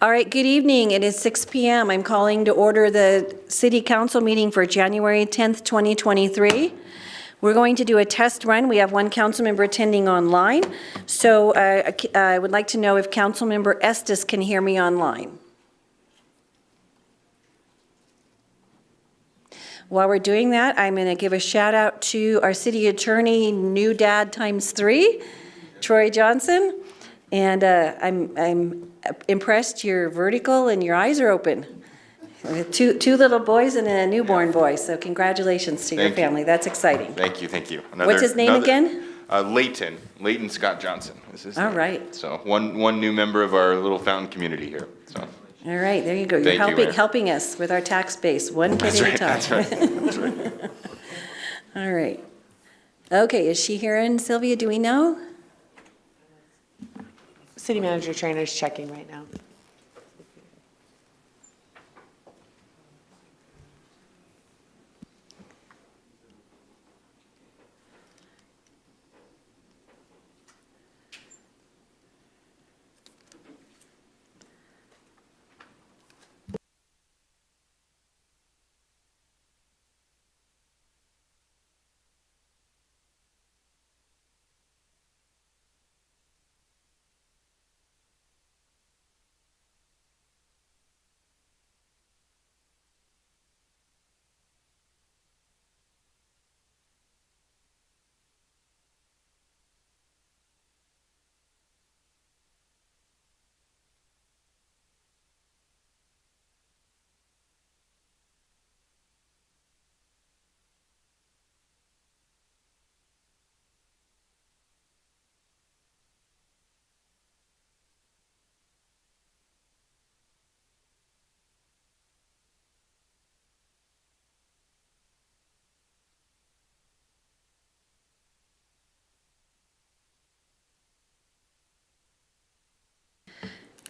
All right, good evening. It is 6 p.m. I'm calling to order the City Council meeting for January 10th, 2023. We're going to do a test run. We have one council member attending online. So I would like to know if Council Member Estes can hear me online. While we're doing that, I'm going to give a shout out to our City Attorney, new dad ×3, Troy Johnson. And I'm impressed you're vertical and your eyes are open. Two little boys and a newborn boy, so congratulations to your family. That's exciting. Thank you, thank you. What's his name again? Leighton Scott Johnson is his name. All right. So one new member of our little fountain community here. So. All right, there you go. You're helping us with our tax base, one kid at a time. That's right. That's right. All right. Okay, is she here in Sylvia? Do we know? City Manager Trainer is checking right now.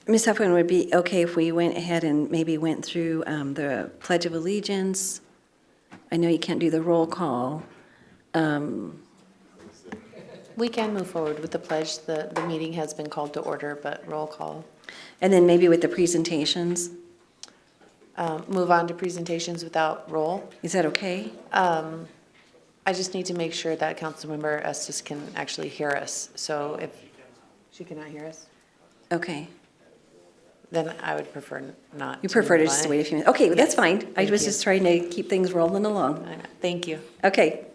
Ms. Huffman, would it be okay if we went ahead and maybe went through the Pledge of Allegiance? I know you can't do the roll call. We can move forward with the pledge. The meeting has been called to order, but roll call. And then maybe with the presentations. Move on to presentations without roll. Is that okay? I just need to make sure that Councilmember Estes can actually hear us. So if she cannot hear us, Okay. then I would prefer not. You prefer to just wait a few minutes? Okay, well, that's Yes, fine. I thank was you. just trying to keep things rolling along. Thank you. Okay.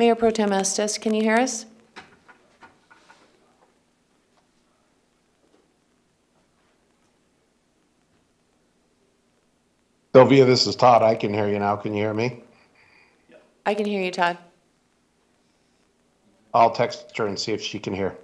Mayor Pro Tem Estes, can you hear us? Sylvia, this is Todd. I can hear you now. Can you hear me? I can hear you, Todd. I'll text her and see if she can hear.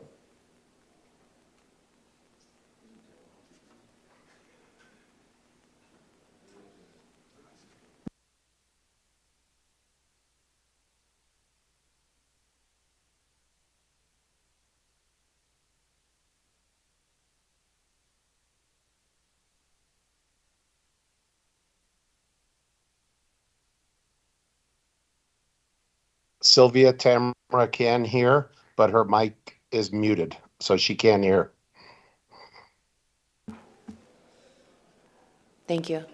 Sylvia, Tamara can hear, but her mic is muted, so she can't hear. Thank you.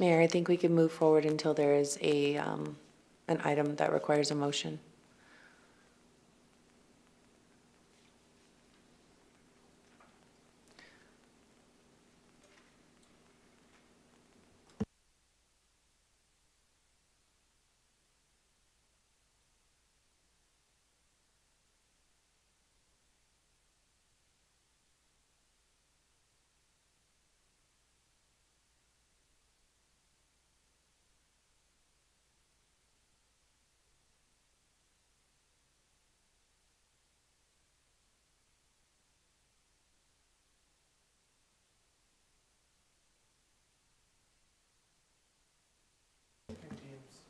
Mayor, I think we can move forward until there is an item that requires a motion.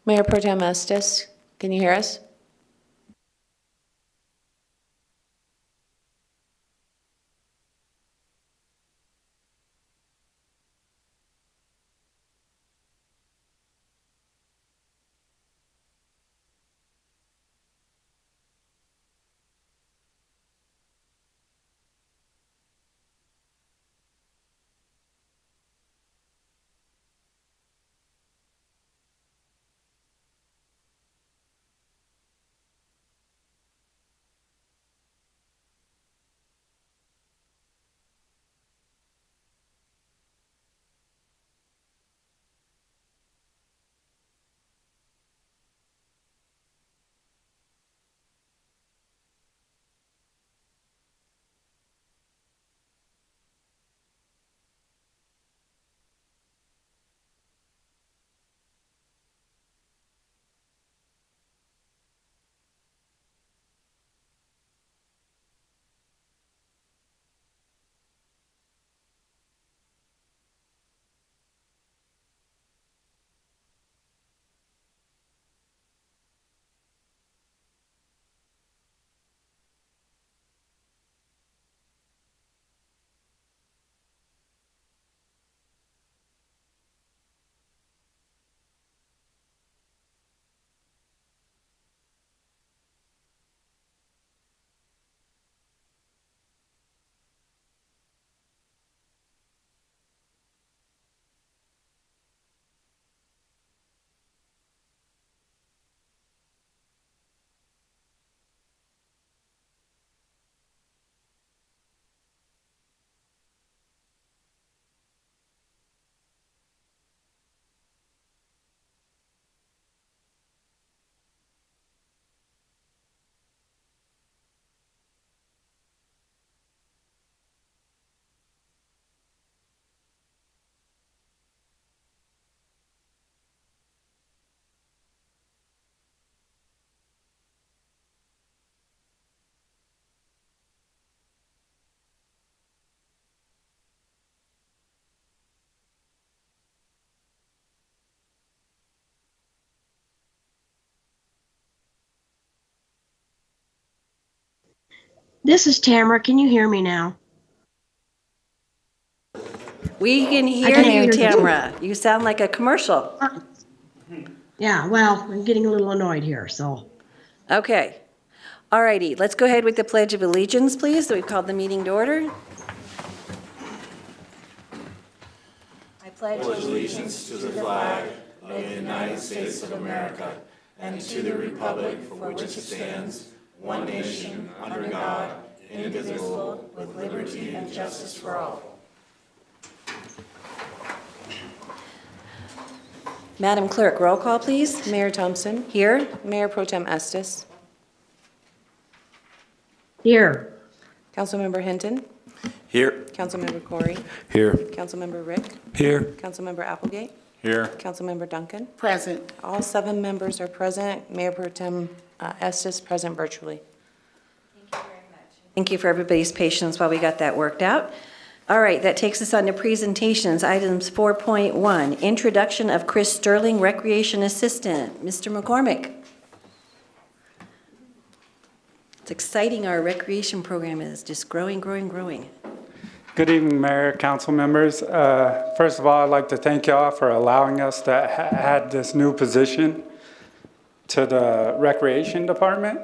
Mayor Pro Tem Estes, can you hear us? This is Tamara. Can you hear me now? We can hear can you, hear you. Tamara. You sound like a commercial. Yeah, well, I'm getting a little annoyed here, so Okay. All righty, let's go ahead with the Pledge of Allegiance, please. So we've called the meeting to order. I pledge allegiance to the flag of the United States of America and to the republic for which it stands, one nation, under God, indivisible, with liberty and justice for all. Madam Clerk, roll call, please. Mayor Thompson, Here. Mayor Pro Tem Estes, Here. Councilmember Hinton, Here. Councilmember Corey, Here. Councilmember Rick, Here. Councilmember Applegate, Here. Councilmember Duncan. Present. All 7 members are present. Mayor Pro Tem Estes present virtually. Thank you for everybody's patience while we got that worked out. All right, that takes us on to presentations. Items 4.1, introduction of Chris Sterling, Recreation Assistant. Mr. McCormick. It's exciting, our recreation program is just growing. Good evening, Mayor, council members. First of all, I'd like to thank y'all for allowing us to add this new position to the Recreation Department.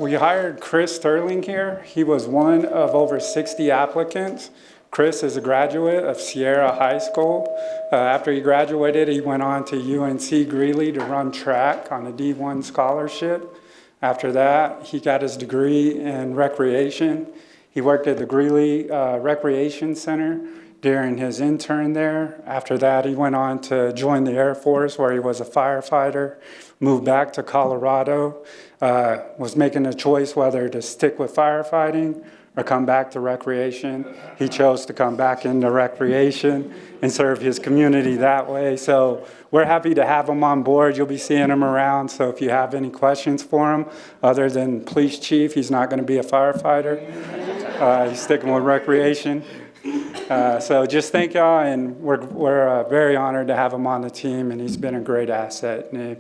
We hired Chris Sterling here. He was one of over 60 applicants. Chris is a graduate of Sierra High School. After he graduated, he went on to UNC Greeley to run track on a D1 scholarship. After that, he got his degree in recreation. He worked at the Greeley Recreation Center during his intern there. After that, he went on to join the Air Force, where he was a firefighter, moved back to Colorado, was making a choice whether to stick with firefighting or come back to recreation. He chose to come back into recreation and serve his community that way. So we're happy to have him on board. You'll be seeing him around. So if you have any questions for him, other than police chief, he's not going to be a firefighter. He's sticking with recreation. So just thank y'all, and we're very honored to have him on the team, and he's been a great asset. And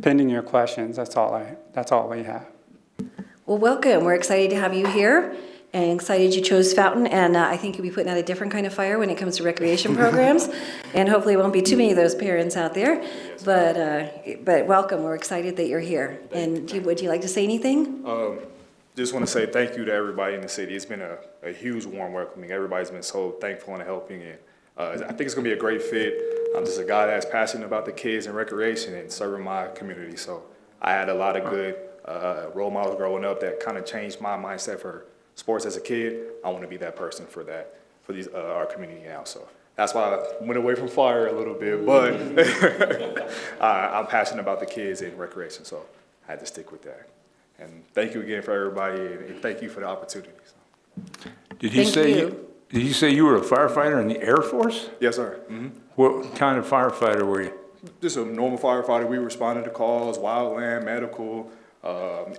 pending your questions, that's all we have. Well, welcome. We're excited to have you here and excited you chose Fountain. And I think you'll be putting out a different kind of fire when it comes to recreation programs. And hopefully it won't be too many of those parents out there. But welcome. We're excited that you're here. And would you like to say anything? Just want to say thank you to everybody in the city. It's been a huge warm welcoming. Everybody's been so thankful and helping, and I think it's going to be a great fit. I'm just a guy that's passionate about the kids and recreation and serving my community. So I had a lot of good role models growing up that kind of changed my mindset for sports as a kid. I want to be that person for these our community now. So that's why I went away from fire a little bit, but I'm passionate about the kids and recreation, so I had to stick with that. And thank you again for everybody, and thank you for the opportunity. So. Did you say you were a firefighter in the Air Force? Yes, sir. Mm-hmm. What kind of firefighter were you? Just a normal firefighter. We responded to calls, wildland, medical,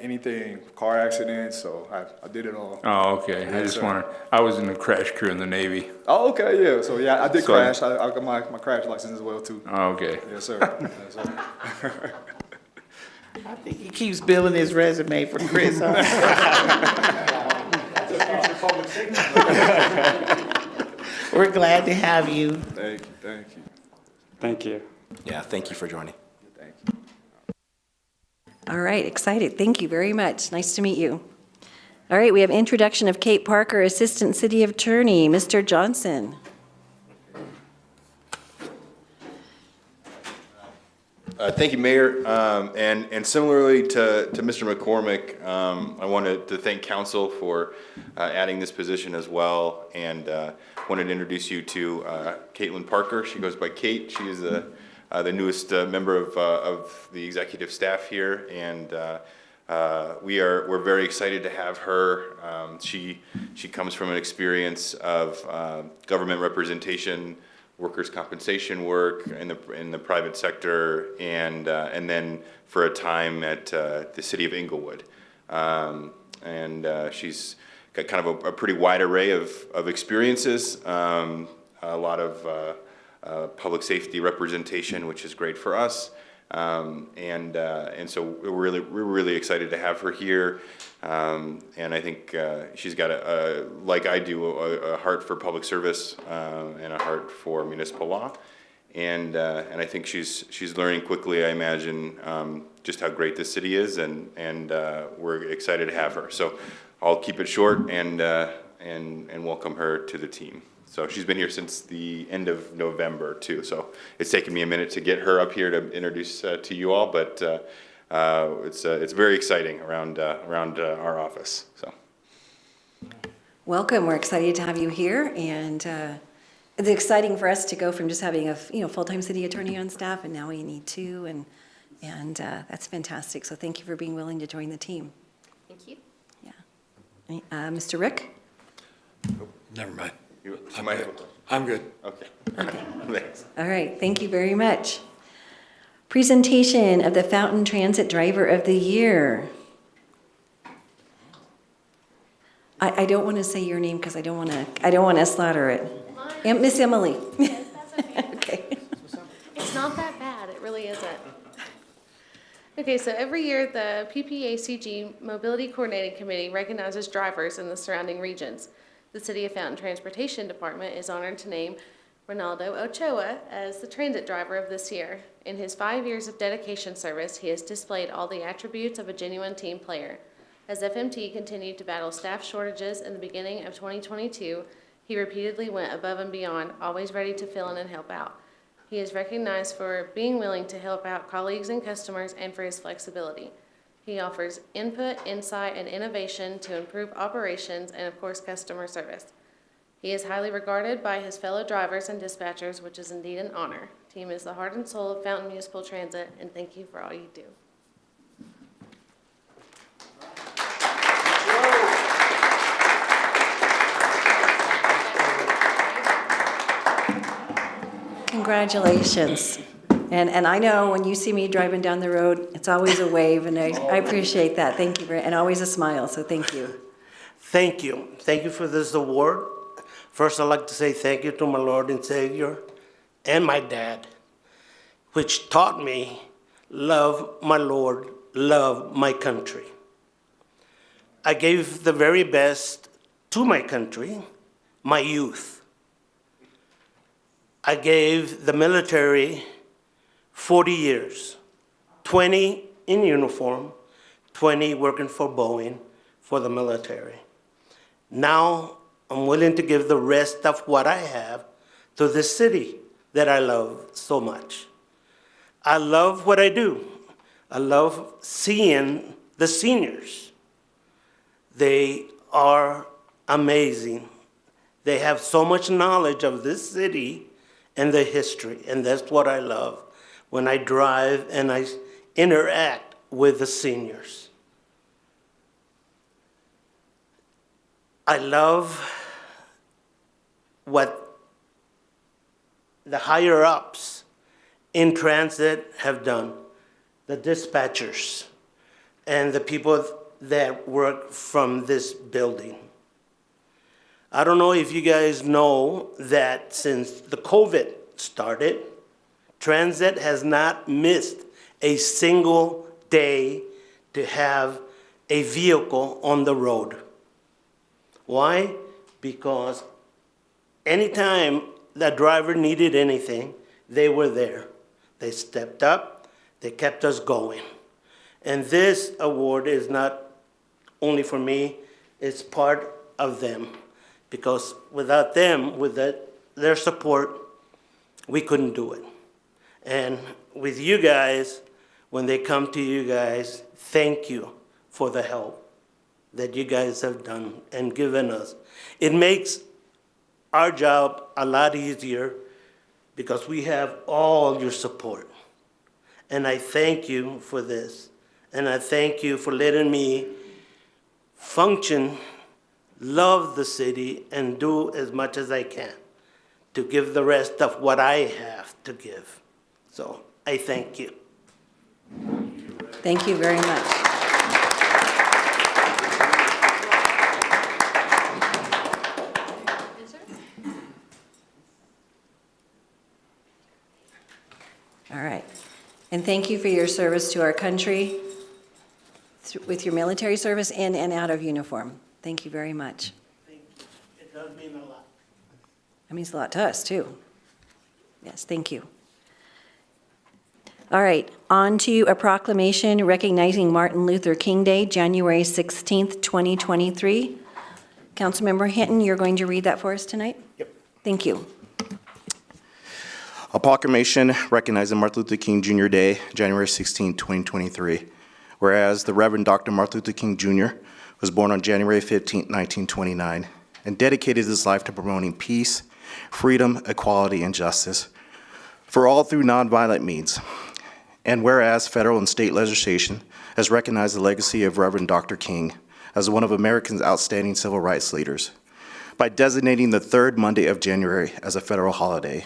anything, car accidents. So I did it all. Oh, okay. I just wondered. I was in the crash crew in the Navy. Oh, okay, yeah. So yeah, I did crash. I got my crash license as well too. Oh, okay. Yes, sir. Yes, sir. I think he keeps building his resume for Chris. Huh? We're glad to have you. Thank you. Thank you. Thank you. Yeah, thank you for joining. Thank you. All right, excited. Thank you very much. Nice to meet you. All right, we have introduction of Kate Parker, Assistant City Attorney. Mr. Johnson. Thank you, Mayor. And similarly to Mr. McCormick, I wanted to thank council for adding this position as well, and wanted to introduce you to Caitlin Parker. She goes by Kate. She is the newest member of the executive staff here, and we're very excited to have her. She comes from an experience of government representation, workers' compensation work in the private sector, and then for a time at the city of Inglewood. She's got kind of a pretty wide array of experiences, a lot of public safety representation, which is great for us. And so we're really excited to have her here. And I think she's got like I do, a heart for public service and a heart for municipal law. and I think she's learning quickly, I imagine, just how great this city is, and we're excited to have her. So I'll keep it short and welcome her to the team. So she's been here since the end of November too. So it's taken me a minute to get her up here to introduce to you all, but it's very exciting around our office. So Welcome. We're excited to have you here, and it's exciting for us to go from just having a full-time city attorney on staff, and now we need two, and that's fantastic. So thank you for being willing to join the team. Thank you. Yeah. Mr. Rick? Never mind. you might have. I'm good. Okay. Thanks. All right, thank you very much. Presentation of the Fountain Transit Driver of the Year. I don't want to say your name because I don't want to slaughter it. Miss Emily. Okay. It's not that bad, it really isn't. Okay, so every year, the PPACG Mobility Coordinating Committee recognizes drivers in the surrounding regions. The City of Fountain Transportation Department is honored to name Ronaldo Ochoa as the transit driver of this year. In his 5 years of dedication service, he has displayed all the attributes of a genuine team player. As FMT continued to battle staff shortages in the beginning of 2022, he repeatedly went above and beyond, always ready to fill in and help out. He is recognized for being willing to help out colleagues and customers and for his flexibility. He offers input, insight, and innovation to improve operations and, of course, customer service. He is highly regarded by his fellow drivers and dispatchers, which is indeed an honor. Team is the heart and soul of Fountain Municipal Transit, and thank you for all you do. Congratulations. And I know when you see me driving down the road, it's always a wave, and I appreciate that. Thank you and always a smile, so thank you. Thank you. Thank you for this award. First, I'd like to say thank you to my Lord and Savior and my dad, which taught me love my Lord, love my country. I gave the very best to my country, my youth. I gave the military 40 years, 20 in uniform, 20 working for Boeing for the military. Now I'm willing to give the rest of what I have to this city that I love so much. I love what I do. I love seeing the seniors. They are amazing. They have so much knowledge of this city and the history, and that's what I love when I drive and I interact with the seniors. I love what the higher-ups in transit have done, the dispatchers and the people that work from this building. I don't know if you guys know that since the COVID started, transit has not missed a single day to have a vehicle on the road. Why? Because anytime the driver needed anything, they were there. They stepped up, they kept us going. And this award is not only for me, it's part of them. Because without them, with their support, we couldn't do it. And with you guys, when they come to you guys, thank you for the help that you guys have done and given us. It makes our job a lot easier because we have all your support. And I thank you for this. And I thank you for letting me function, love the city, and do as much as I can to give the rest of what I have to give. So I thank you. Thank you very much. All right. And thank you for your service to our country with your military service in and out of uniform. Thank you very much. Thank you. It does mean a lot. That means a lot to us, too. Yes, thank you. All right, on to a proclamation recognizing Martin Luther King Day, January 16th, 2023. Councilmember Hinton, you're going to read that for us tonight? Yep. Thank you. A proclamation recognizing Martin Luther King Jr. Day, January 16, 2023. Whereas the Reverend Dr. Martin Luther King Jr. was born on January 15, 1929, and dedicated his life to promoting peace, freedom, equality, and justice for all through nonviolent means. And whereas federal and state legislation has recognized the legacy of Reverend Dr. King as one of America's outstanding civil rights leaders by designating the third Monday of January as a federal holiday.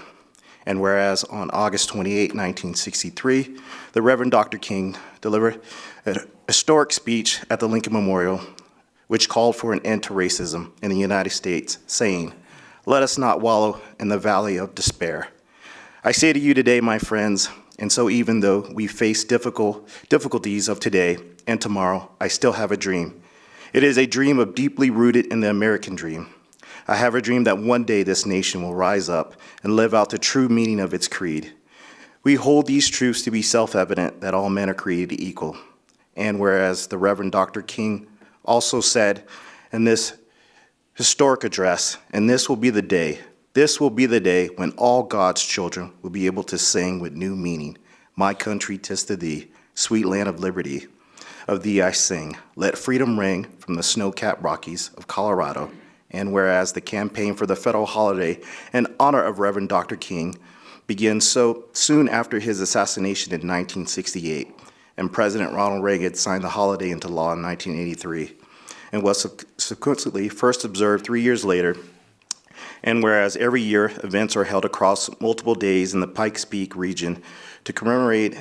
And whereas on August 28, 1963, the Reverend Dr. King delivered a historic speech at the Lincoln Memorial, which called for an end to racism in the United States, saying, "Let us not wallow in the valley of despair." I say to you today, my friends, and so even though we face difficulties of today and tomorrow, I still have a dream. It is a dream of deeply rooted in the American dream. I have a dream that one day this nation will rise up and live out the true meaning of its creed. We hold these truths to be self-evident that all men are created equal. And whereas the Reverend Dr. King also said in this historic address, and this will be the day when all God's children will be able to sing with new meaning. My country, 'tis to thee, sweet land of liberty. Of thee I sing. Let freedom ring from the snow-capped Rockies of Colorado. And whereas the campaign for the federal holiday in honor of Reverend Dr. King began so soon after his assassination in 1968, and President Ronald Reagan signed the holiday into law in 1983, and was subsequently first observed 3 years later. And whereas every year events are held across multiple days in the Pikes Peak region to commemorate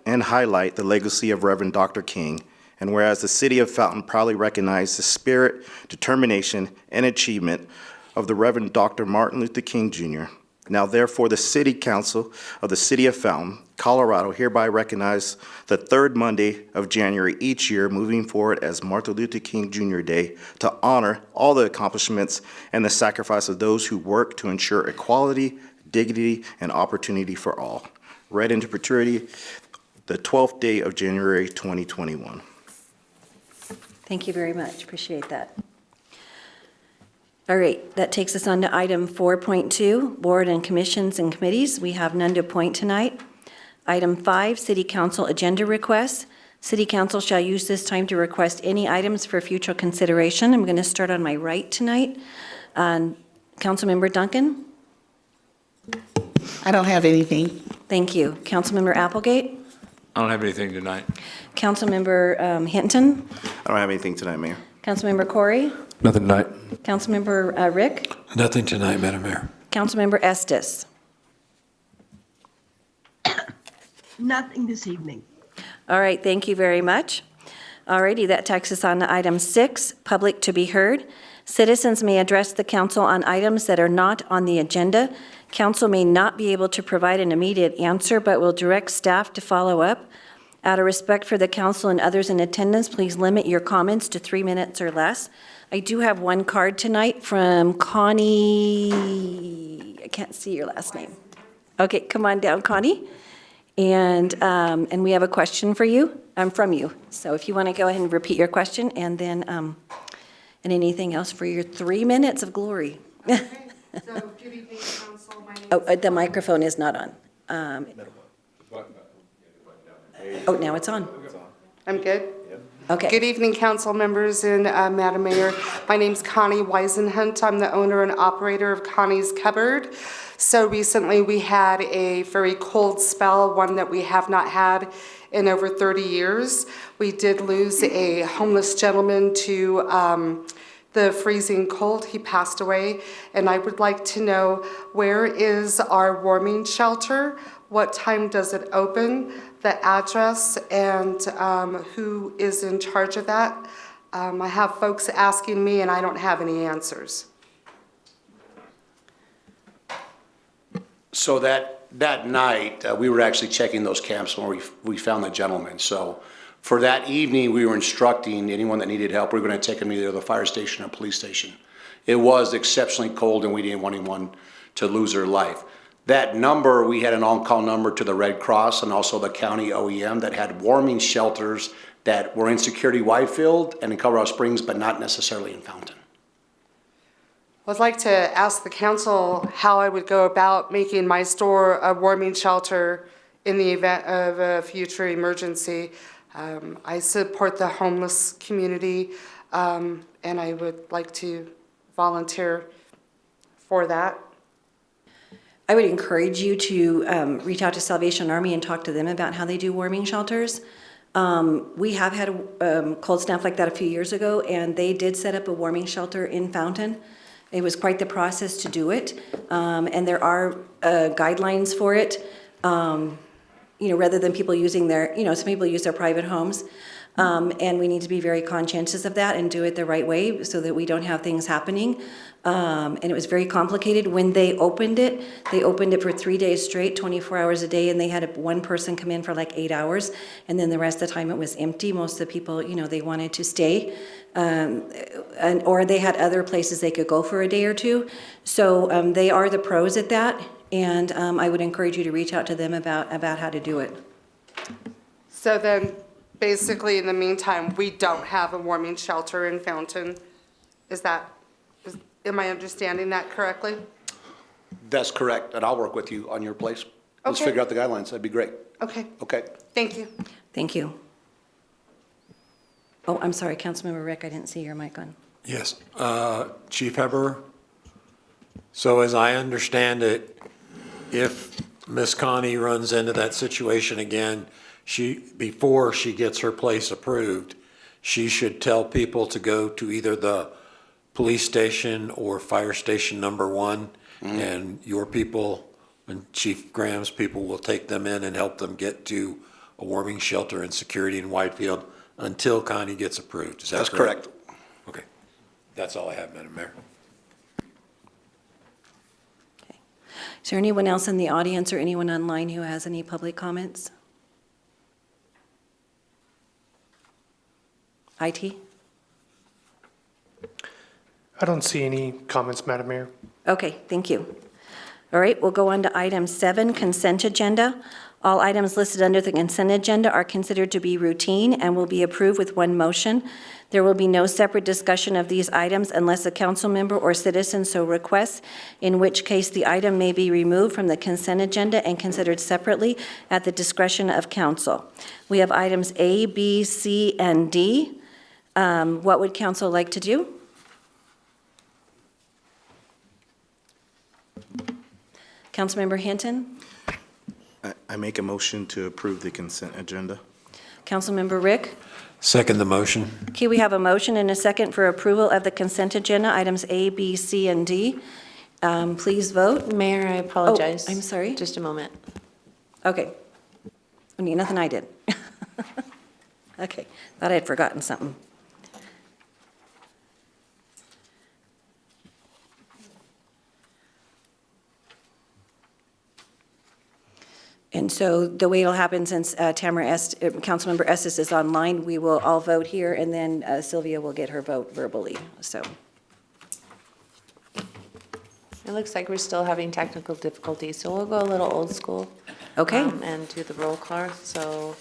and highlight the legacy of Reverend Dr. King, and whereas the city of Fountain proudly recognizes the spirit, determination, and achievement of the Reverend Dr. Martin Luther King Jr., now therefore the City Council of the City of Fountain, Colorado hereby recognize the third Monday of January each year moving forward as Martin Luther King Jr. Day to honor all the accomplishments and the sacrifice of those who work to ensure equality, dignity, and opportunity for all. Read into perpetuity the 12th day of January 2021. Thank you very much. Appreciate that. All right, that takes us on to item 4.2, Board and Commissions and Committees. We have none to appoint tonight. Item 5, City Council Agenda Requests. City Council shall use this time to request any items for future consideration. I'm going to start on my right tonight. Councilmember Duncan? I don't have anything. Thank you. Councilmember Applegate? I don't have anything tonight. Councilmember Hinton? I don't have anything tonight, Mayor. Councilmember Corey? Nothing tonight. Councilmember Rick? Nothing tonight, Madam Mayor. Councilmember Estes? Nothing this evening. All right, thank you very much. All righty, that takes us on to item 6, public to be heard. Citizens may address the council on items that are not on the agenda. Council may not be able to provide an immediate answer, but will direct staff to follow up. Out of respect for the council and others in attendance, please limit your comments to 3 minutes or less. I do have one card tonight from Connie, I can't see your last name. Okay, come on down, Connie. And we have a question for you, from you. So if you want to go ahead and repeat your question, and then, and anything else for your 3 minutes of glory. So, good evening, council. My name Oh, the microphone is not on. Oh, now it's on. I'm good. Okay. Good evening, council members and Madam Mayor. My name's Connie Weisenhunt. I'm the owner and operator of Connie's Cupboard. So recently we had a very cold spell, one that we have not had in over 30 years. We did lose a homeless gentleman to the freezing cold. He passed away, and I would like to know, where is our warming shelter? What time does it open? The address, and who is in charge of that? I have folks asking me, and I don't have any answers. So that night, we were actually checking those camps when we found the gentleman. So for that evening, we were instructing anyone that needed help, we were going to take them either to the fire station or police station. It was exceptionally cold, and we didn't want anyone to lose their life. That number, we had an on-call number to the Red Cross and also the county OEM that had warming shelters that were in Security Whitefield and in Colorado Springs, but not necessarily in Fountain. I'd like to ask the council how I would go about making my store a warming shelter in the event of a future emergency. I support the homeless community, and I would like to volunteer for that. I would encourage you to reach out to Salvation Army and talk to them about how they do warming shelters. We have had a cold snap like that a few years ago, and they did set up a warming shelter in Fountain. It was quite the process to do it, and there are guidelines for it. Rather than people using their, some people use their private homes, and we need to be very conscientious of that and do it the right way so that we don't have things happening. And it was very complicated. When they opened it for 3 days straight, 24 hours a day, and they had one person come in for like 8 hours, and then the rest of the time it was empty. Most of the people, they wanted to stay, or they had other places they could go for a day or two. So they are the pros at that, and I would encourage you to reach out to them about how to do it. So then, basically, in the meantime, we don't have a warming shelter in Fountain. Am I understanding that correctly? That's correct, and I'll work with you on your place. Let's Okay. figure out the guidelines, that'd be great. Okay, Okay. thank you. Thank you. Oh, I'm sorry, Councilmember Rick, I didn't see your mic on. Yes, Chief Heber. So as I understand it, if Miss Connie runs into that situation again, before she gets her place approved, she should tell people to go to either the police station or fire station number 1, and your people and Chief Graham's people will take them in and help them get to a warming shelter and security in Whitefield until Connie gets approved. Is that That's correct? correct. Okay. That's all I have, Madam Mayor. Is there anyone else in the audience or anyone online who has any public comments? IT? I don't see any comments, Madam Mayor. Okay, thank you. All right, we'll go on to item 7, consent agenda. All items listed under the consent agenda are considered to be routine and will be approved with one motion. There will be no separate discussion of these items unless a council member or citizen so requests, in which case the item may be removed from the consent agenda and considered separately at the discretion of council. We have items A, B, C, and D. What would council like to do? Councilmember Hinton? I make a motion to approve the consent agenda. Councilmember Rick? Second the motion. Okay, we have a motion and a second for approval of the consent agenda, items A, B, C, and D. Please vote. Mayor, I apologize. Oh, I'm sorry? Just a moment. Okay. Nothing I did. Okay, thought I had forgotten something. And so the way it'll happen, since Councilmember Estes is online, we will all vote here, and then Sylvia will get her vote verbally, so. It looks like we're still having technical difficulties, so we'll go a little old school. Okay. And do the roll call. So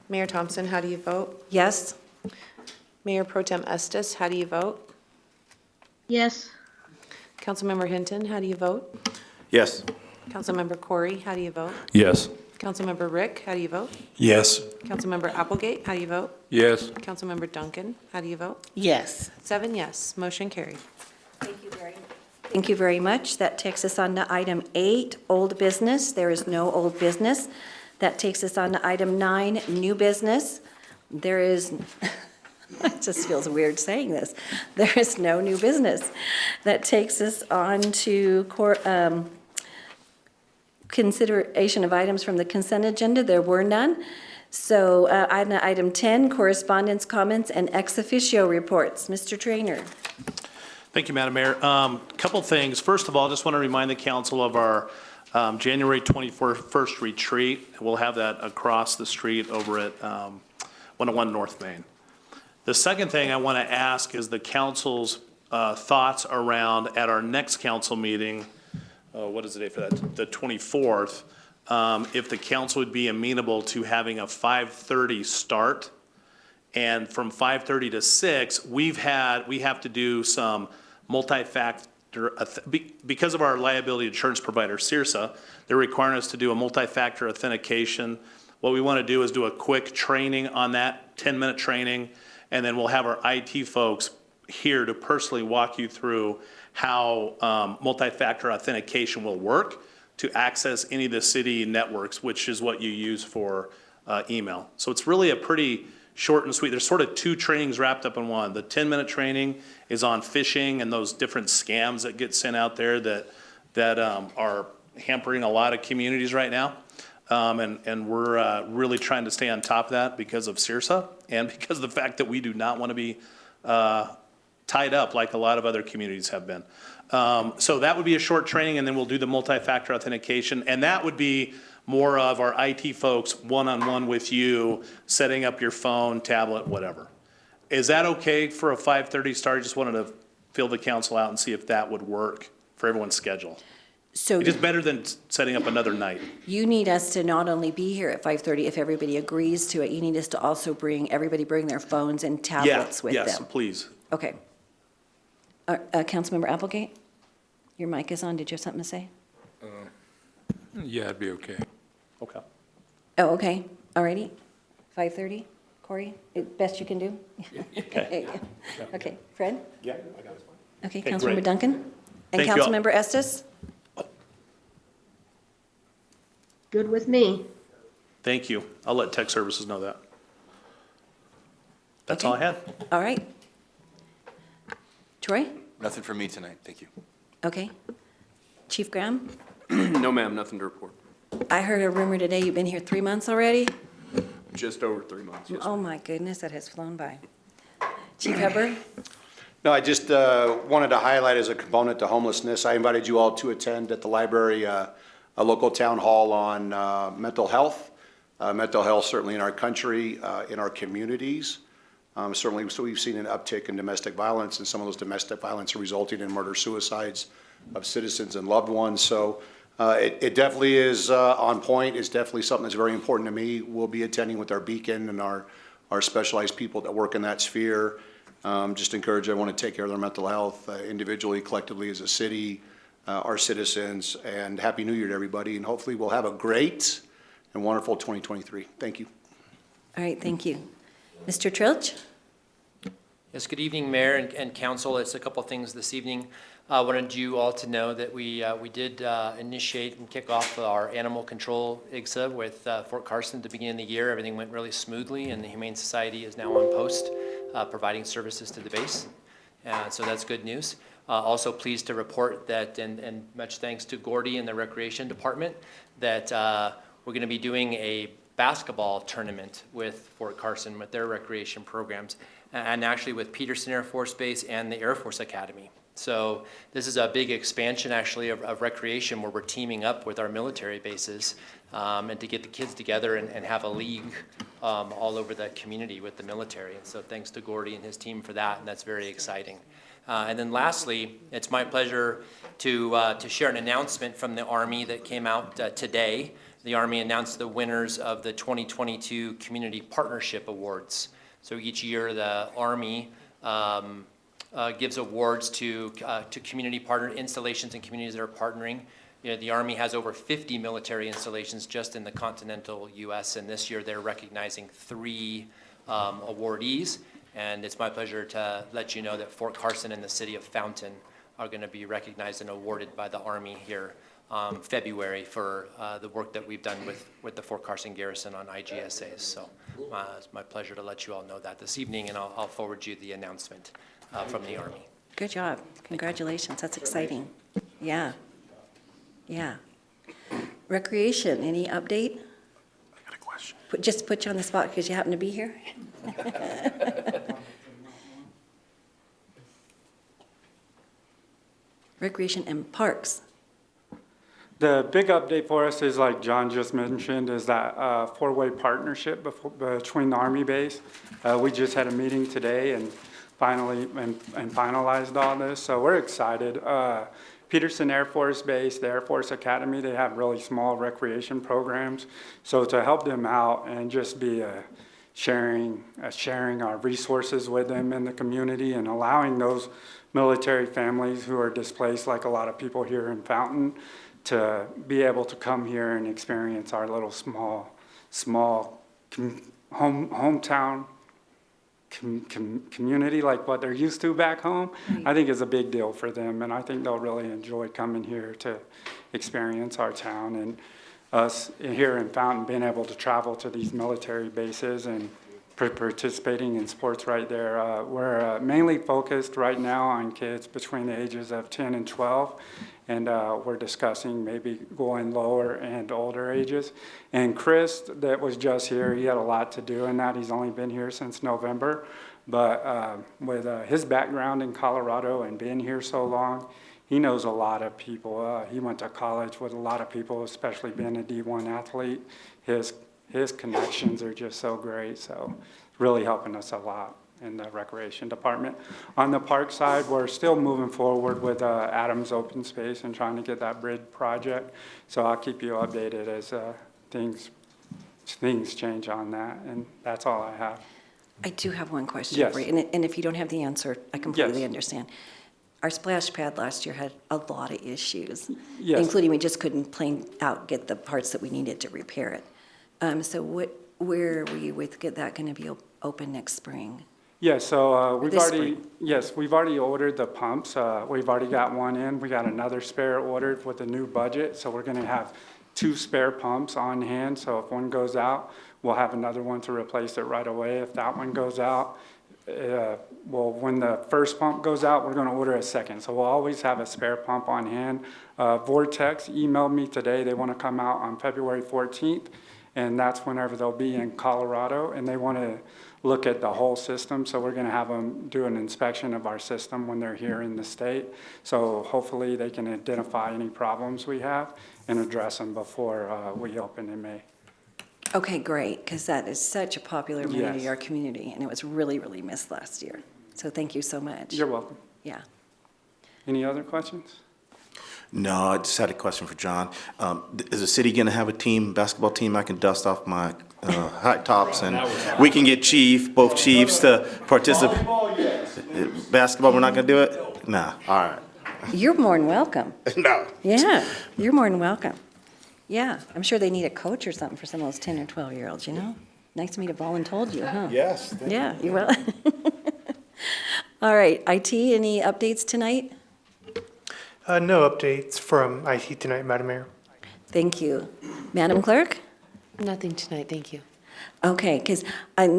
Mayor Thompson, how do you vote? Yes? Mayor Pro Tem Estes, how do you vote? Yes. Councilmember Hinton, how do you vote? Yes. Councilmember Corey, how do you vote? Yes. Councilmember Rick, how do you vote? Yes. Councilmember Applegate, how do you vote? Yes. Councilmember Duncan, how do you vote? Yes. 7 yes, motion carried. Thank you very much. That takes us on to item 8, old business. There is no old business. That takes us on to item 9, new business. There is, it just feels weird saying this. There is no new business. That takes us on to consideration of items from the consent agenda. There were none. So item 10, correspondence, comments, and ex officio reports. Mr. Trainer. Thank you, Madam Mayor. Couple things. First of all, I just want to remind the council of our January 21st retreat. We'll have that across the street over at 101 North Main. The second thing I want to ask is the council's thoughts around, at our next council meeting, what is the date for that? The 24th, if the council would be amenable to having a 5:30 start. And from 5:30 to 6, we have to do some multi-factor, because of our liability insurance provider, CIRSA, they're requiring us to do a multi-factor authentication. What we want to do is do a quick training on that, 10-minute training, and then we'll have our IT folks here to personally walk you through how multi-factor authentication will work to access any of the city networks, which is what you use for email. So it's really a pretty short and sweet. There's sort of two trainings wrapped up in one. The 10-minute training is on phishing and those different scams that get sent out there that are hampering a lot of communities right now. And we're really trying to stay on top of that because of CIRSA and because of the fact that we do not want to be tied up like a lot of other communities have been. So that would be a short training, and then we'll do the multi-factor authentication, and that would be more of our IT folks one-on-one with you, setting up your phone, tablet, whatever. Is that okay for a 5:30 start? Just wanted to fill the council out and see if that would work for everyone's schedule. So It is better than setting up another night. you need us to not only be here at 5:30 if everybody agrees to it, you need us to also everybody bring their phones and tablets with them. Yes, please. Okay. Councilmember Applegate, your mic is on. Did you have something to say? Yeah, it'd be okay. Okay. Oh, okay. All righty. 5:30. Corey, best you can do? Okay. Okay. Fred? Yeah, I got it. Okay, Okay, Councilmember great. Duncan? And Thank you all. Councilmember Estes? Good with me. Thank you. I'll let tech services know that. That's all I had. All right. Troy? Nothing for me tonight, thank you. Okay. Chief Graham? No, ma'am, nothing to report. I heard a rumor today you've been here 3 months already? Just over 3 months, yes. Oh, my goodness, that has flown by. Chief Hubbard? No, I just wanted to highlight as a component to homelessness, I invited you all to attend at the library a local town hall on mental health. Mental health certainly in our country, in our communities. Certainly, so we've seen an uptick in domestic violence, and some of those domestic violence are resulting in murder suicides of citizens and loved ones. So it definitely is on point. It's definitely something that's very important to me. We'll be attending with our Beacon and our specialized people that work in that sphere. Just encourage everyone to take care of their mental health individually, collectively as a city, our citizens, and Happy New Year to everybody. And hopefully we'll have a great and wonderful 2023. Thank you. All right, thank you. Mr. Trilch? Yes, good evening, Mayor and Council. It's a couple of things this evening. I wanted you all to know that we did initiate and kick off our animal control IGSA with Fort Carson at the beginning of the year. Everything went really smoothly, and the Humane Society is now on post providing services to the base. So that's good news. Also pleased to report that, and much thanks to Gordy and the Recreation Department, that we're going to be doing a basketball tournament with Fort Carson with their recreation programs, and actually with Peterson Air Force Base and the Air Force Academy. So this is a big expansion actually of recreation where we're teaming up with our military bases and to get the kids together and have a league all over the community with the military. And so thanks to Gordy and his team for that, and that's very exciting. And then lastly, it's my pleasure to share an announcement from the Army that came out today. The Army announced the winners of the 2022 Community Partnership Awards. So each year the Army gives awards to community partner installations and communities that are partnering. You know, the Army has over 50 military installations just in the continental U.S., and this year they're recognizing 3 awardees. And it's my pleasure to let you know that Fort Carson and the city of Fountain are going to be recognized and awarded by the Army here February for the work that we've done with the Fort Carson Garrison on IGSAs. So it's my pleasure to let you all know that this evening, and I'll forward you the announcement from the Army. Good job. Congratulations. That's exciting. Yeah. Yeah. Recreation, any update? I got a question. Just put you on the spot because you happen to be here. Recreation and parks. The big update for us is, like John just mentioned, is that four-way partnership between the Army base. We just had a meeting today and finalized all this, so we're excited. Peterson Air Force Base, the Air Force Academy, they have really small recreation programs. So to help them out and just be sharing our resources with them in the community and allowing those military families who are displaced, like a lot of people here in Fountain, to be able to come here and experience our little small hometown community, like what they're used to back home. I think is a big deal for them, and I think they'll really enjoy coming here to experience our town, and us here in Fountain being able to travel to these military bases and participating in sports right there. We're mainly focused right now on kids between the ages of 10 and 12, and we're discussing maybe going lower and older ages. And Chris, that was just here, he had a lot to do in that. He's only been here since November, but with his background in Colorado and being here so long, he knows a lot of people. He went to college with a lot of people, especially being a D1 athlete. His connections are just so great, so really helping us a lot in the recreation department. On the park side, we're still moving forward with Adams Open Space and trying to get that bridge project. So I'll keep you updated as things change on that, and that's all I have. I do have one question Yes. for you, and if you don't have the answer, I completely Yes. understand. Our splash pad last year had a lot of issues, Yes. including we just couldn't plain out get the parts that we needed to repair it. So where were you with get that going to be open next spring? Yeah, so we've this already ordered the pumps. We've already got one in. We got another spare ordered with the new budget, so we're going to have 2 spare pumps on hand. So if one goes out, we'll have another one to replace it right away. If that one goes out, when the first pump goes out, we're going to order a second. So we'll always have a spare pump on hand. Vortex emailed me today. They want to come out on February 14th. And that's whenever they'll be in Colorado, and they want to look at the whole system. So we're going to have them do an inspection of our system when they're here in the state. So hopefully they can identify any problems we have and address them before we open in May. Okay, great, because that is such a popular amenity Yes. in our community, and it was really, really missed last year. So thank you so much. You're welcome. Yeah. Any other questions? No, I just had a question for John. Is the city going to have a basketball team I can dust off my high tops, and we can get both chiefs to participate? Basketball, we're not going to do it? Nah, all right. You're more than welcome. No. Yeah, you're more than welcome. Yeah, I'm sure they need a coach or something for some of those 10 or 12-year-olds, you know? Nice of me to voluntold you, huh? Yes. Yeah, you will. All right, IT, any updates tonight? No updates from IT tonight, Madam Mayor. Thank you. Madam Clerk? Nothing tonight, thank you. Okay, because,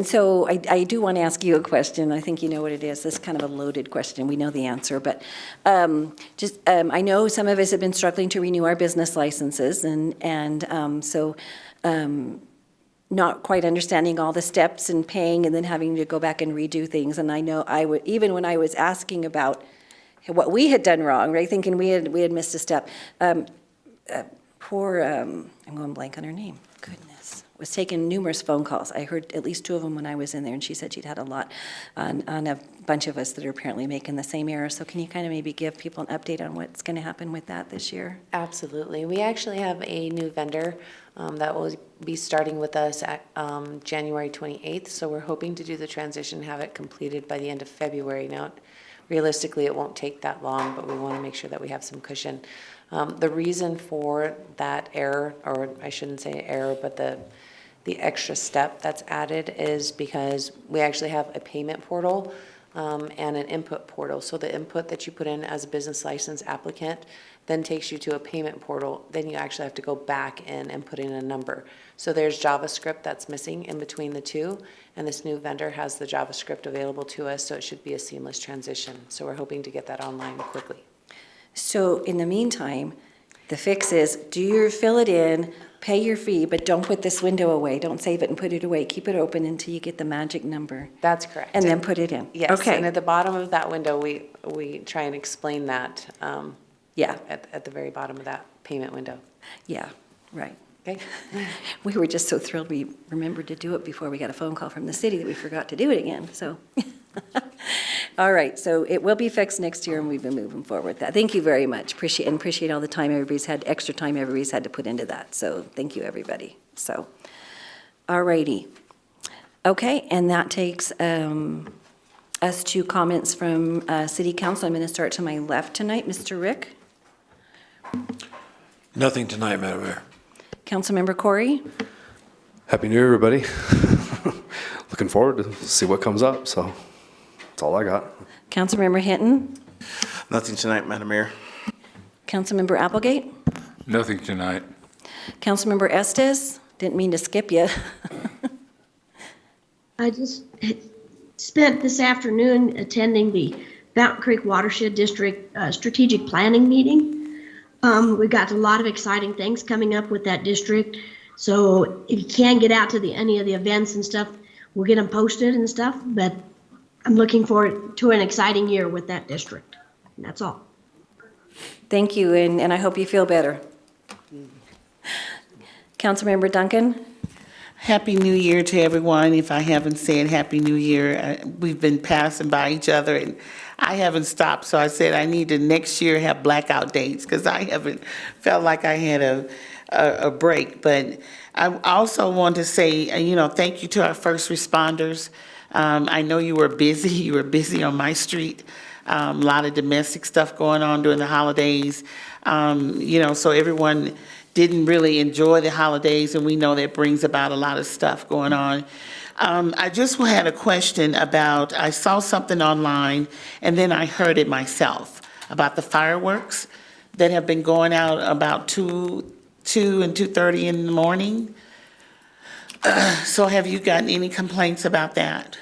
so I do want to ask you a question. I think you know what it is. This is kind of a loaded question. We know the answer, but I know some of us have been struggling to renew our business licenses, and so not quite understanding all the steps and paying and then having to go back and redo things. And I know even when I was asking about what we had done wrong, right, thinking we had missed a step. I'm going blank on her name. Goodness. Was taking numerous phone calls. I heard at least 2 of them when I was in there, and she said she'd had a lot on a bunch of us that are apparently making the same error. So can you kind of maybe give people an update on what's going to happen with that this year? Absolutely. We actually have a new vendor that will be starting with us at January 28th. So we're hoping to do the transition, have it completed by the end of February. Now, realistically, it won't take that long, but we want to make sure that we have some cushion. The reason for that error, or I shouldn't say error, but the extra step that's added is because we actually have a payment portal and an input portal. So the input that you put in as a business license applicant then takes you to a payment portal. Then you actually have to go back in and put in a number. So there's JavaScript that's missing in between the two, and this new vendor has the JavaScript available to us, so it should be a seamless transition. So we're hoping to get that online quickly. So in the meantime, the fix is fill it in, pay your fee, but don't put this window away. Don't save it and put it away. Keep it open until you get the magic number. That's correct. And then put it in. Yes, Okay. and at the bottom of that window, we try and explain that at the very bottom of that payment window. Yeah, right. Okay. We were just so thrilled we remembered to do it before we got a phone call from the city that we forgot to do it again, so. All right, so it will be fixed next year, and we've been moving forward with that. Thank you very much. Appreciate all the time extra time everybody's had to put into that. So thank you, everybody. So, all righty. Okay, and that takes us to comments from City Council. I'm going to start to my left tonight. Mr. Rick? Nothing tonight, Madam Mayor. Councilmember Corey? Happy New Year, everybody. Looking forward to see what comes up, so that's all I got. Councilmember Hinton? Nothing tonight, Madam Mayor. Councilmember Applegate? Nothing tonight. Councilmember Estes? Didn't mean to skip you. I just spent this afternoon attending the Fountain Creek Watershed District Strategic Planning meeting. We've got a lot of exciting things coming up with that district. So if you can get out to any of the events and stuff, we'll get them posted and stuff. But I'm looking forward to an exciting year with that district. And that's all. Thank you, and I hope you feel better. Councilmember Duncan? Happy New Year to everyone. If I haven't said Happy New Year, we've been passing by each other and I haven't stopped. So I said I need to next year have blackout dates because I haven't felt like I had a break. But I also want to say, thank you to our first responders. I know you were busy. You were busy on my street. A lot of domestic stuff going on during the holidays. So everyone didn't really enjoy the holidays, and we know that brings about a lot of stuff going on. I just had a question about, I saw something online, and then I heard it myself, about the fireworks that have been going out about 2 and 2:30 in the morning. So have you gotten any complaints about that?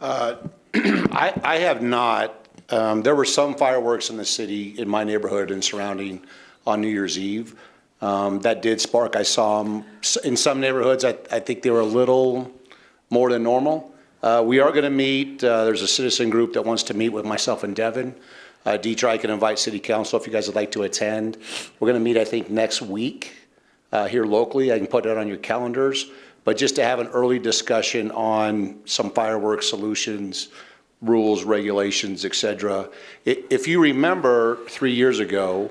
I have not. There were some fireworks in the city, in my neighborhood and surrounding, on New Year's Eve. That did spark. I saw them in some neighborhoods. I think they were a little more than normal. We are going to meet. There's a citizen group that wants to meet with myself and Devin. Deidre, I can invite City Council if you guys would like to attend. We're going to meet, I think, next week here locally. I can put it on your calendars. But just to have an early discussion on some fireworks solutions, rules, regulations, et cetera. If you remember 3 years ago,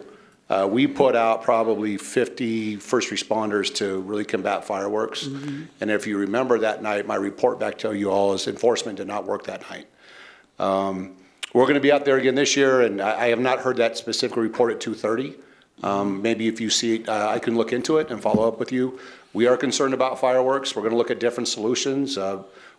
we put out probably 50 first responders to really combat fireworks. Mm-hmm. And if you remember that night, my report back to you all is enforcement did not work that night. We're going to be out there again this year, and I have not heard that specific report at 2:30. Maybe if you see it, I can look into it and follow up with you. We are concerned about fireworks. We're going to look at different solutions.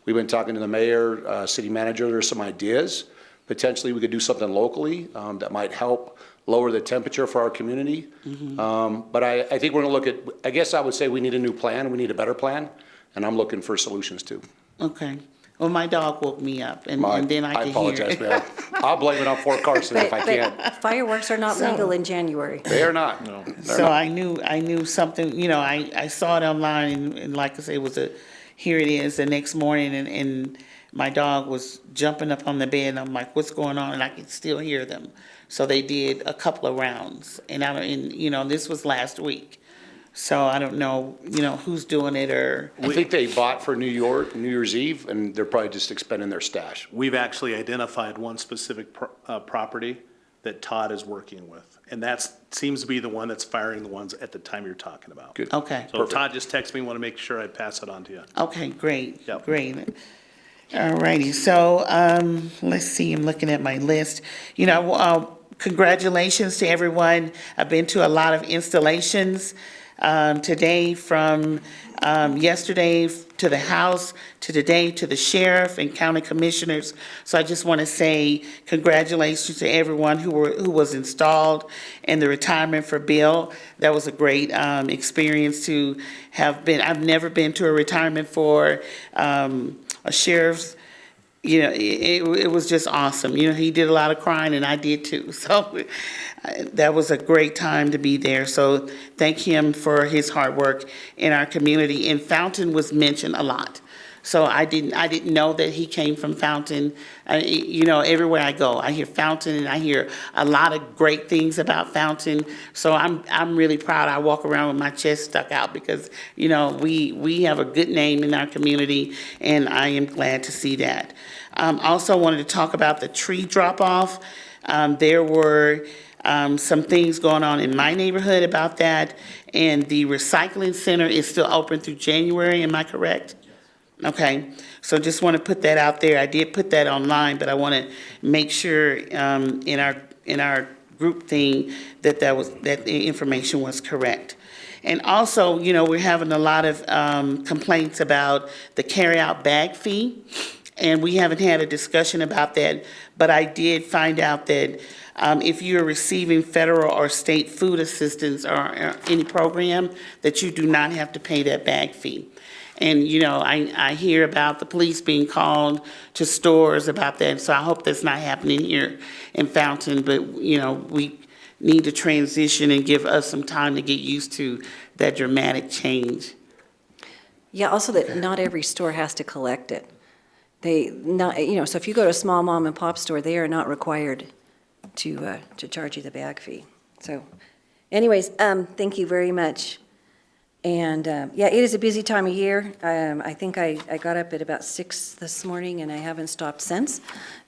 We've been talking to the mayor, city manager. There's some ideas. Potentially, we could do something locally that might help lower the temperature for our community. Mm-hmm. But I think we're going to look at, I guess I would say we need a new plan. We need a better plan. And I'm looking for solutions too. Okay. Well, my dog woke me up, and then I could apologize, hear. man. I'll blame it on Fort Carson if I can. Fireworks are not legal in January. They are not. No. So I knew something, I saw it online, and like I say, here it is the next morning, and my dog was jumping up on the bed, and I'm like, what's going on? And I could still hear them. So they did a couple of rounds, and this was last week. So I don't know, who's doing it or. I think they bought for New Year's Eve, and they're probably just expending their stash. We've actually identified one specific property that Todd is working with. And that seems to be the one that's firing the ones at the time you're talking about. Good. Okay. So Todd just texted me, want to make sure I pass it on to you. Okay, great. Yep. Great. All righty. So let's see. I'm looking at my list. Congratulations to everyone. I've been to a lot of installations today, from yesterday to the House, to today to the sheriff and county commissioners. So I just want to say congratulations to everyone who was installed, and the retirement for Bill. That was a great experience to have been. I've never been to a retirement for a sheriff's. It was just awesome. He did a lot of crying, and I did too. So that was a great time to be there. So thank him for his hard work in our community. And Fountain was mentioned a lot. So I didn't know that he came from Fountain. You know, everywhere I go, I hear Fountain, and I hear a lot of great things about Fountain. So I'm really proud. I walk around with my chest stuck out because, you know, we have a good name in our community, and I am glad to see that. Also wanted to talk about the tree drop-off. There were some things going on in my neighborhood about that, and the recycling center is still open through January, am I correct? Okay, so just want to put that out there. I did put that online, but I want to make sure in our group thing that the information was correct. And also, you know, we're having a lot of complaints about the carry-out bag fee, and we haven't had a discussion about that, but I did find out that if you're receiving federal or state food assistance or any program, that you do not have to pay that bag fee. And, you know, I hear about the police being called to stores about that, so I hope that's not happening here in Fountain, but, you know, we need to transition and give us some time to get used to that dramatic change. Yeah, also that not every store has to collect it. So if you go to a small mom and pop store, they are not required to charge you the bag fee. So anyways, thank you very much. And yeah, it is a busy time of year. I think I got up at about 6 this morning and I haven't stopped since.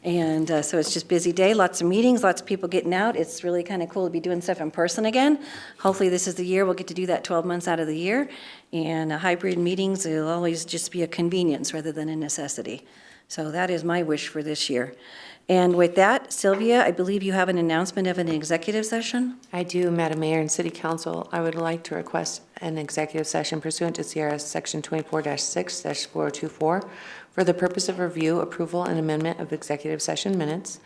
And so it's just busy day, lots of meetings, lots of people getting out. It's really kind of cool to be doing stuff in person again. Hopefully this is the year we'll get to do that 12 months out of the year. And hybrid meetings will always just be a convenience rather than a necessity. So that is my wish for this year. And with that, Sylvia, I believe you have an announcement of an executive session? I do, Madam Mayor and City Council. I would like to request an executive session pursuant to CRS Section 24-6-4024 for the purpose of review, approval, and amendment of executive session minutes,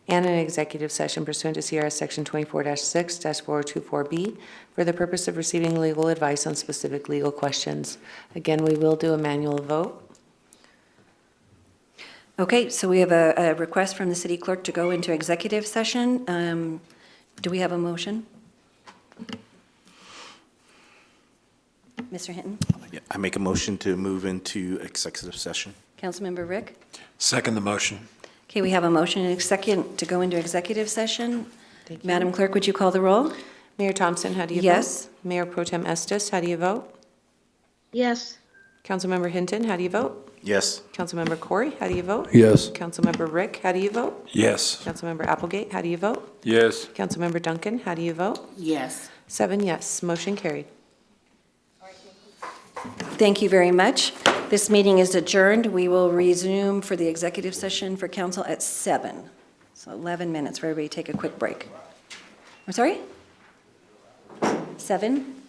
and an executive session pursuant to CRS Section 24-6-4024B for the purpose of receiving legal advice on specific legal questions. Again, we will do a manual vote. Okay, so we have a request from the city clerk to go into executive session. Do we have a motion? Mr. Hinton? I make a motion to move into executive session. Councilmember Rick? Second the motion. Okay, we have a motion and a second to go into executive session. Thank you. Madam Clerk, would you call the roll? Mayor Thompson, how do you vote? Yes. Mayor Pro Tem Estes, how do you vote? Yes. Councilmember Hinton, how do you vote? Yes. Councilmember Corey, how do you vote? Yes. Councilmember Rick, how do you vote? Yes. Councilmember Applegate, how do you vote? Yes. Councilmember Duncan, how do you vote? Yes. 7 yes, motion carried. Thank you very much. This meeting is adjourned. We will resume for the executive session for council at 7. So 11 minutes for everybody to take a quick break. I'm sorry? 7?